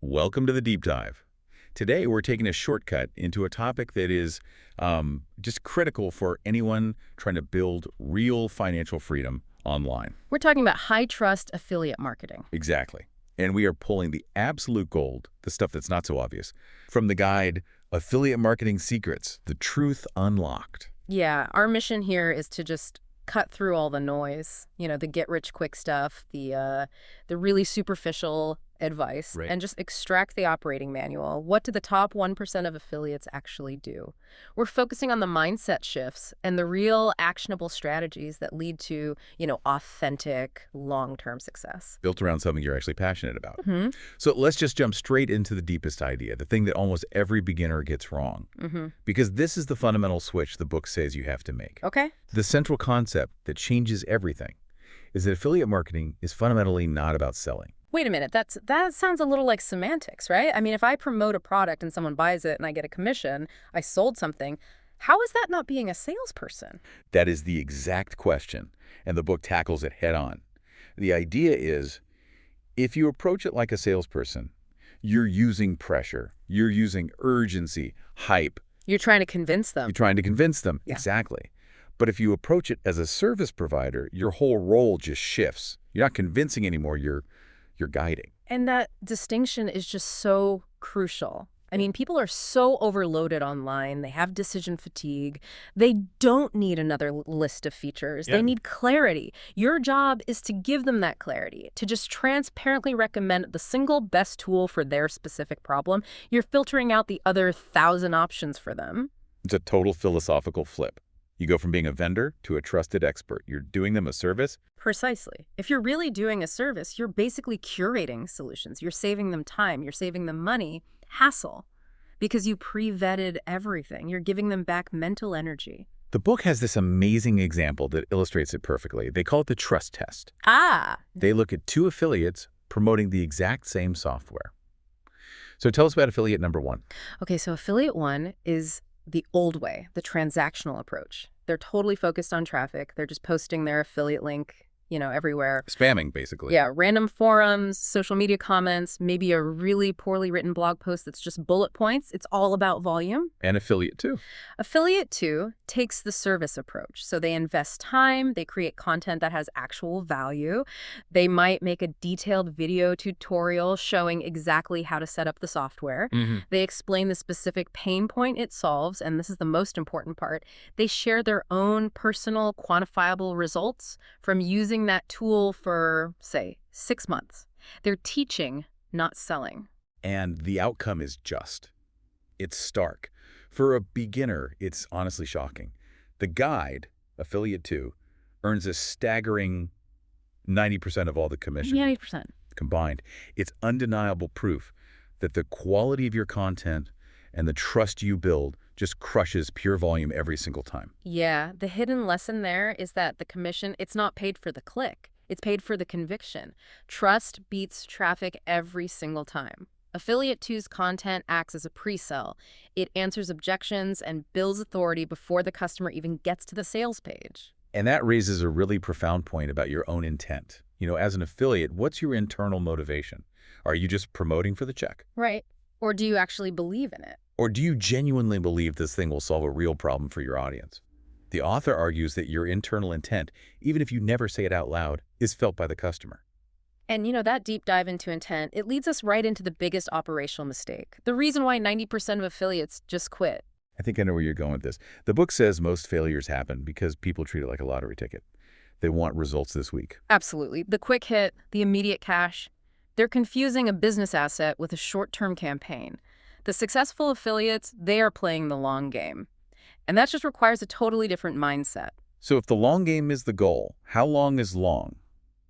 Welcome to the deep dive. Today, we're taking a shortcut into a topic that is just critical for anyone trying to build real financial freedom online. We're talking about high-trust affiliate marketing. Exactly. And we are pulling the absolute gold, the stuff that's not so obvious, from the guide, Affiliate Marketing Secrets, The Truth Unlocked. Yeah, our mission here is to just cut through all the noise, the get-rich-quick stuff, the really superficial advice, Right. and just extract the operating manual. What do the top 1% of affiliates actually do? We're focusing on the mindset shifts and the real actionable strategies that lead to, authentic, long-term success. Built around something you're actually passionate about. Mm-hmm. So let's just jump straight into the deepest idea, the thing that almost every beginner gets wrong. Mm-hmm. Because this is the fundamental switch the book says you have to make. Okay. The central concept that changes everything is that affiliate marketing is fundamentally not about selling. Wait a minute, that sounds a little like semantics, right? I mean, if I promote a product and someone buys it and I get a commission, I sold something, how is that not being a salesperson? That is the exact question, and the book tackles it head on. The idea is, if you approach it like a salesperson, you're using pressure, you're using urgency, hype. You're trying to convince them. You're trying to convince them. Yeah. Exactly. But if you approach it as a service provider, your whole role just shifts. You're not convincing anymore, you're guiding. And that distinction is just so crucial. I mean, people are so overloaded online. They have decision fatigue. They don't need another list of features. Yeah. They need clarity. Your job is to give them that clarity, to just transparently recommend the single best tool for their specific problem. You're filtering out the other 1,000 options for them. It's a total philosophical flip. You go from being a vendor to a trusted expert. You're doing them a service. Precisely. If you're really doing a service, you're basically curating solutions. You're saving them time. You're saving them money, hassle, because you pre-vetted everything. You're giving them back mental energy. The book has this amazing example that illustrates it perfectly. They call it the trust test. Ah, They look at two affiliates promoting the exact same software. So tell us about affiliate number one. okay, so affiliate one is the old way, the transactional approach. They're totally focused on traffic. They're just posting their affiliate link, everywhere. Spamming, basically. Yeah, random forums, social media comments, maybe a really poorly written blog post that's just bullet points. It's all about volume. And affiliate two. Affiliate 2 takes the service approach. So they invest time, they create content that has actual value. They might make a detailed video tutorial showing exactly how to set up the software. They explain the specific pain point it solves, and this is the most important part. They share their own personal quantifiable results from using that tool for, say, 6 months. They're teaching, not selling. And the outcome is just. It's stark. For a beginner, it's honestly shocking. The guide, affiliate 2, earns a staggering 90% of all the commission 90%. combined. It's undeniable proof that the quality of your content and the trust you build just crushes pure volume every single time. Yeah, the hidden lesson there is that the commission, it's not paid for the click. It's paid for the conviction. Trust beats traffic every single time. Affiliate 2's content acts as a pre-sell. It answers objections and builds authority before the customer even gets to the sales page. And that raises a really profound point about your own intent. As an affiliate, what's your internal motivation? Are you just promoting for the check? Right. Or do you actually believe in it? Or do you genuinely believe this thing will solve a real problem for your audience? The author argues that your internal intent, even if you never say it out loud, is felt by the customer. And that deep dive into intent, it leads us right into the biggest operational mistake. The reason why 90% of affiliates just quit. I think I know where you're going with this. The book says most failures happen because people treat it like a lottery ticket. They want results this week. Absolutely. The quick hit, the immediate cash. They're confusing a business asset with a short-term campaign. The successful affiliates, they are playing the long game. And that just requires a totally different mindset. So if the long game is the goal, how long is long?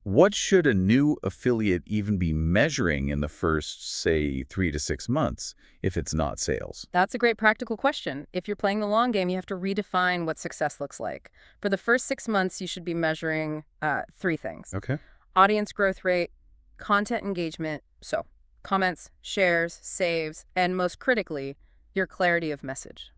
What should a new affiliate even be measuring in the first, say, 3 to 6 months if it's not sales? That's a great practical question. If you're playing the long game, you have to redefine what success looks like. For the first 6 months, you should be measuring 3 things. Okay. Audience growth rate, content engagement, so comments, shares, saves, and most critically, your clarity of message.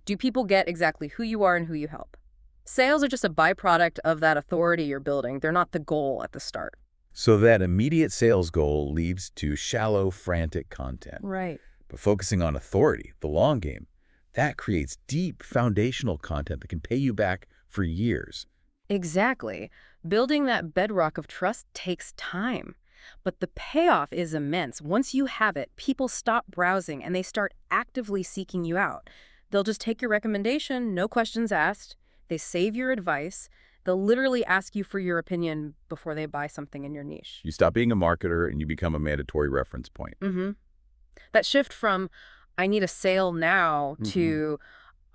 Do people get exactly who you are and who you help? Sales are just a byproduct of that authority you're building. They're not the goal at the start. So that immediate sales goal leads to shallow, frantic content. Right. But focusing on authority, the long game, that creates deep, foundational content that can pay you back for years. Exactly. Building that bedrock of trust takes time. But the payoff is immense. Once you have it, people stop browsing and they start actively seeking you out. They'll just take your recommendation, no questions asked. They save your advice. They'll literally ask you for your opinion before they buy something in your niche. You stop being a marketer and you become a mandatory reference point. Mm-hmm. That shift from, I need a sale now, to,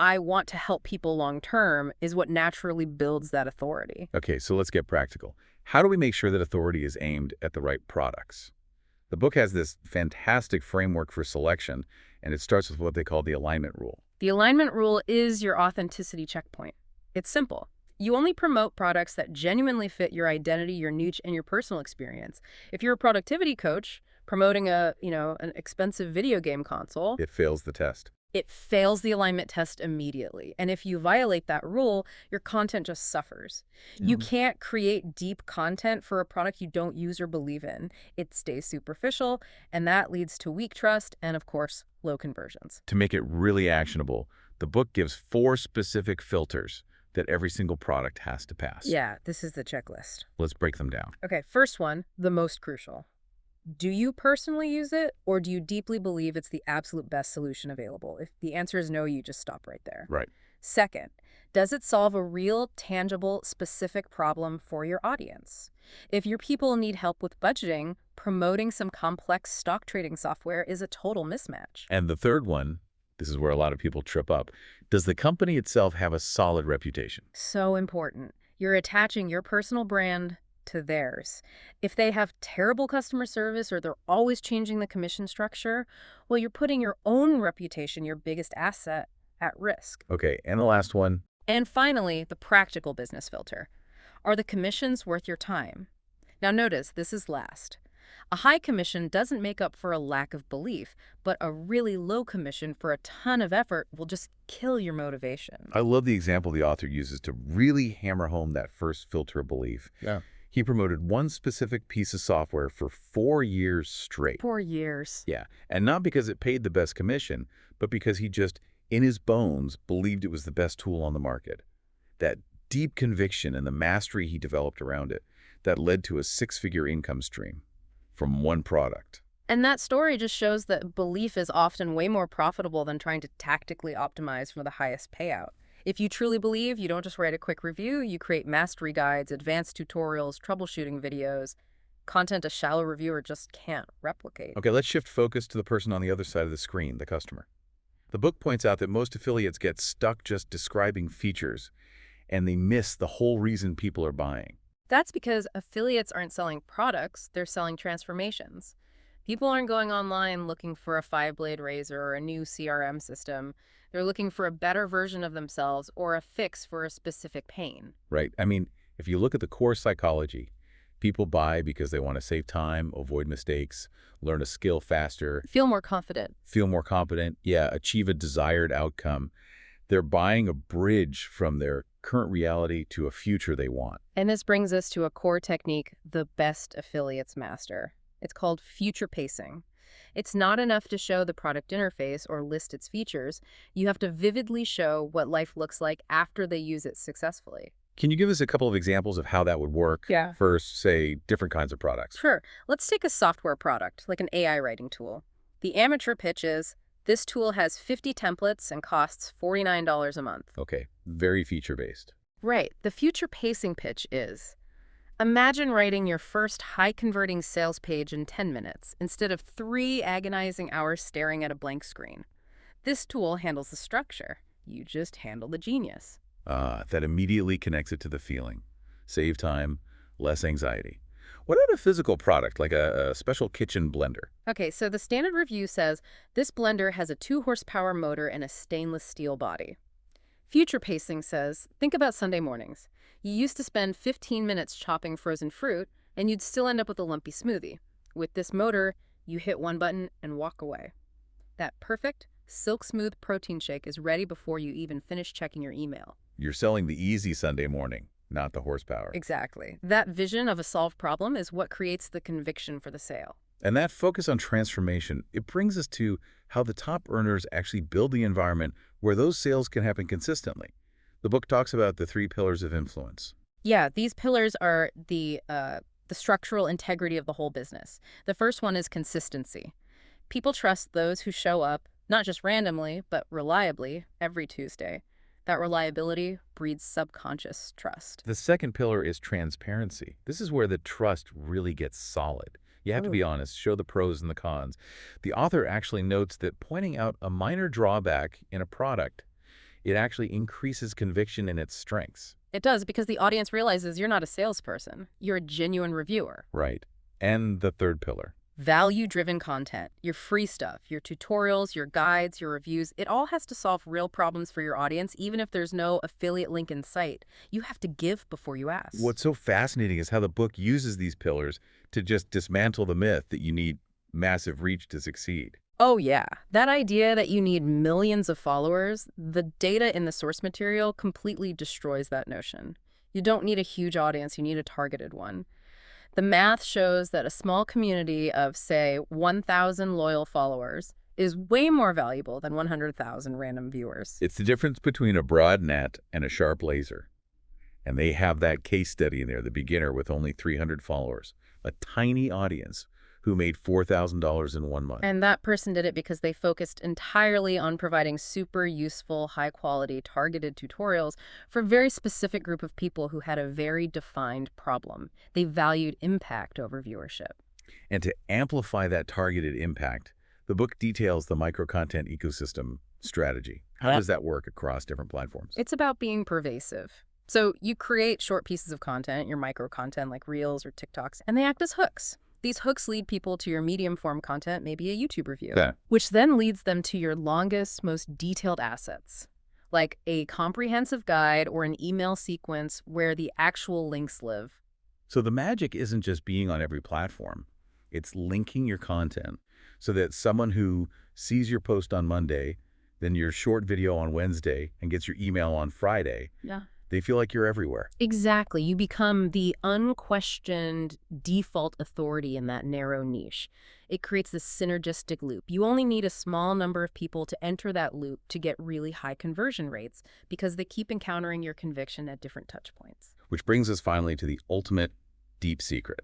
I want to help people long term is what naturally builds that authority. Okay, so let's get practical. How do we make sure that authority is aimed at the right products? The book has this fantastic framework for selection, and it starts with what they call the alignment rule. The alignment rule is your authenticity checkpoint. It's simple. You only promote products that genuinely fit your identity, your niche, and your personal experience. If you're a productivity coach promoting an expensive video game console, It fails the test. it fails the alignment test immediately. And if you violate that rule, your content just suffers. You can't create deep content for a product you don't use or believe in. It stays superficial, and that leads to weak trust and, of course, low conversions. To make it really actionable, the book gives 4 specific filters that every single product has to pass. Yeah, this is the checklist. Let's break them down. Okay, first one, the most crucial. Do you personally use it, or do you deeply believe it's the absolute best solution available? If the answer is no, you just stop right there. Right. Second, does it solve a real, tangible, specific problem for your audience? If your people need help with budgeting, promoting some complex stock trading software is a total mismatch. And the third one, this is where a lot of people trip up. Does the company itself have a solid reputation? So important. You're attaching your personal brand to theirs. If they have terrible customer service or they're always changing the commission structure, well, you're putting your own reputation, your biggest asset, at risk. Okay, and the last one. And finally, the practical business filter. Are the commissions worth your time? Now notice, this is last. A high commission doesn't make up for a lack of belief, but a really low commission for a ton of effort will just kill your motivation. I love the example the author uses to really hammer home that first filter of belief. Yeah. He promoted one specific piece of software for 4 years straight. 4 years. Yeah, and not because it paid the best commission, but because he just, in his bones, believed it was the best tool on the market. That deep conviction and the mastery he developed around it, that led to a 6-figure income stream from one product. And that story just shows that belief is often way more profitable than trying to tactically optimize for the highest payout. If you truly believe, you don't just write a quick review, you create mastery guides, advanced tutorials, troubleshooting videos, content a shallow reviewer just can't replicate. Okay, let's shift focus to the person on the other side of the screen, the customer. The book points out that most affiliates get stuck just describing features, and they miss the whole reason people are buying. That's because affiliates aren't selling products, they're selling transformations. People aren't going online looking for a 5-blade razor or a new CRM system. They're looking for a better version of themselves or a fix for a specific pain. Right. I mean, if you look at the core psychology, people buy because they want to save time, avoid mistakes, learn a skill faster, Feel more confident. feel more competent, achieve a desired outcome. They're buying a bridge from their current reality to a future they want. And this brings us to a core technique the best affiliates master. It's called future pacing. It's not enough to show the product interface or list its features. You have to vividly show what life looks like after they use it successfully. Can you give us a couple of examples of how that would work? Yeah. For, say, different kinds of products? Sure. Let's take a software product, like an AI writing tool. The amateur pitch is, this tool has 50 templates and costs $49 a month. Okay, very feature-based. Right. The future pacing pitch is, imagine writing your first high-converting sales page in 10 minutes instead of 3 agonizing hours staring at a blank screen. This tool handles the structure. You just handle the genius. That immediately connects it to the feeling. Save time, less anxiety. What about a physical product, like a special kitchen blender? Okay, so the standard review says, this blender has a 2-horsepower motor and a stainless steel body. Future pacing says, think about Sunday mornings. You used to spend 15 minutes chopping frozen fruit, and you'd still end up with a lumpy smoothie. With this motor, you hit one button and walk away. That perfect, silk-smooth protein shake is ready before you even finish checking your email. You're selling the easy Sunday morning, not the horsepower. Exactly. That vision of a solved problem is what creates the conviction for the sale. And that focus on transformation, it brings us to how the top earners actually build the environment where those sales can happen consistently. The book talks about the 3 pillars of influence. Yeah, these pillars are the structural integrity of the whole business. The first one is consistency. People trust those who show up, not just randomly, but reliably every Tuesday. That reliability breeds subconscious trust. The second pillar is transparency. This is where the trust really gets solid. You have to be honest, show the pros and the cons. The author actually notes that pointing out a minor drawback in a product, it actually increases conviction in its strengths. It does, because the audience realizes you're not a salesperson. You're a genuine reviewer. Right. And the third pillar. Value-driven content, your free stuff, your tutorials, your guides, your reviews, it all has to solve real problems for your audience, even if there's no affiliate link in sight. You have to give before you ask. What's so fascinating is how the book uses these pillars to just dismantle the myth that you need massive reach to succeed. Oh yeah, that idea that you need millions of followers, the data in the source material completely destroys that notion. You don't need a huge audience, you need a targeted one. The math shows that a small community of, say, 1,000 loyal followers is way more valuable than 100,000 random viewers. It's the difference between a broad net and a sharp laser. And they have that case study in there, the beginner with only 300 followers, a tiny audience who made $4,000 in 1 month. And that person did it because they focused entirely on providing super useful, high-quality, targeted tutorials for a very specific group of people who had a very defined problem. They valued impact over viewership. And to amplify that targeted impact, the book details the micro-content ecosystem strategy. How does that work across different platforms? It's about being pervasive. So you create short pieces of content, your micro-content like Reels or TikToks, and they act as hooks. These hooks lead people to your medium-form content, maybe a YouTube review, which then leads them to your longest, most detailed assets, like a comprehensive guide or an email sequence where the actual links live. So the magic isn't just being on every platform. It's linking your content so that someone who sees your post on Monday, then your short video on Wednesday, and gets your email on Friday, they feel like you're everywhere. Exactly. You become the unquestioned default authority in that narrow niche. It creates this synergistic loop. You only need a small number of people to enter that loop to get really high conversion rates because they keep encountering your conviction at different touch points. Which brings us finally to the ultimate deep secret.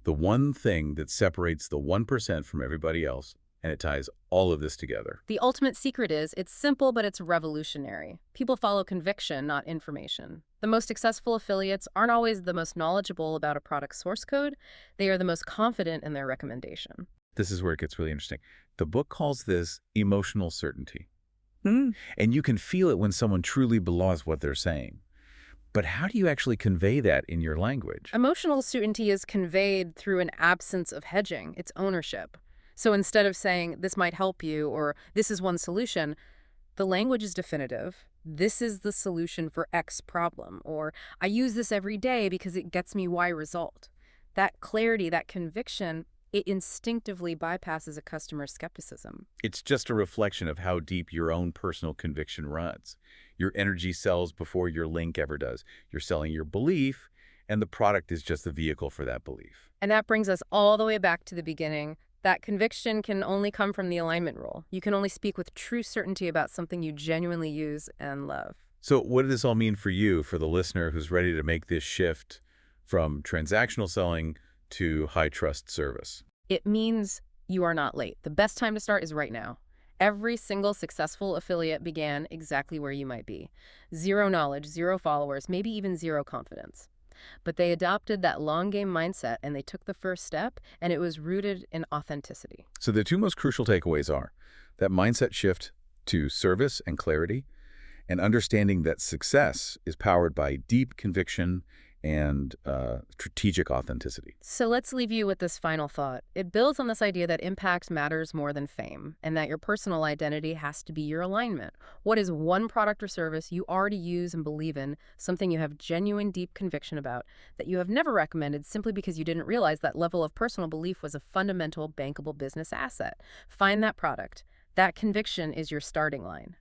The one thing that separates the 1% from everybody else, and it ties all of this together. The ultimate secret is, it's simple, but it's revolutionary. People follow conviction, not information. The most successful affiliates aren't always the most knowledgeable about a product's source code. They are the most confident in their recommendation. This is where it gets really interesting. The book calls this emotional certainty. And you can feel it when someone truly believes what they're saying. But how do you actually convey that in your language? Emotional certainty is conveyed through an absence of hedging. It's ownership. So instead of saying, this might help you, or this is one solution, the language is definitive. This is the solution for X problem, or I use this every day because it gets me Y result. That clarity, that conviction, it instinctively bypasses a customer's skepticism. It's just a reflection of how deep your own personal conviction runs. Your energy sells before your link ever does. You're selling your belief, and the product is just the vehicle for that belief. And that brings us all the way back to the beginning. That conviction can only come from the alignment rule. You can only speak with true certainty about something you genuinely use and love. So what does this all mean for you, for the listener who's ready to make this shift from transactional selling to high-trust service? It means you are not late. The best time to start is right now. Every single successful affiliate began exactly where you might be. 0 knowledge, 0 followers, maybe even 0 confidence. But they adopted that long game mindset and they took the first step, and it was rooted in authenticity. So the 2 most crucial takeaways are that mindset shift to service and clarity, and understanding that success is powered by deep conviction and strategic authenticity. So let's leave you with this final thought. It builds on this idea that impact matters more than fame, and that your personal identity has to be your alignment. What is one product or service you already use and believe in, something you have genuine deep conviction about, that you have never recommended simply because you didn't realize that level of personal belief was a fundamental bankable business asset? Find that product. That conviction is your starting line.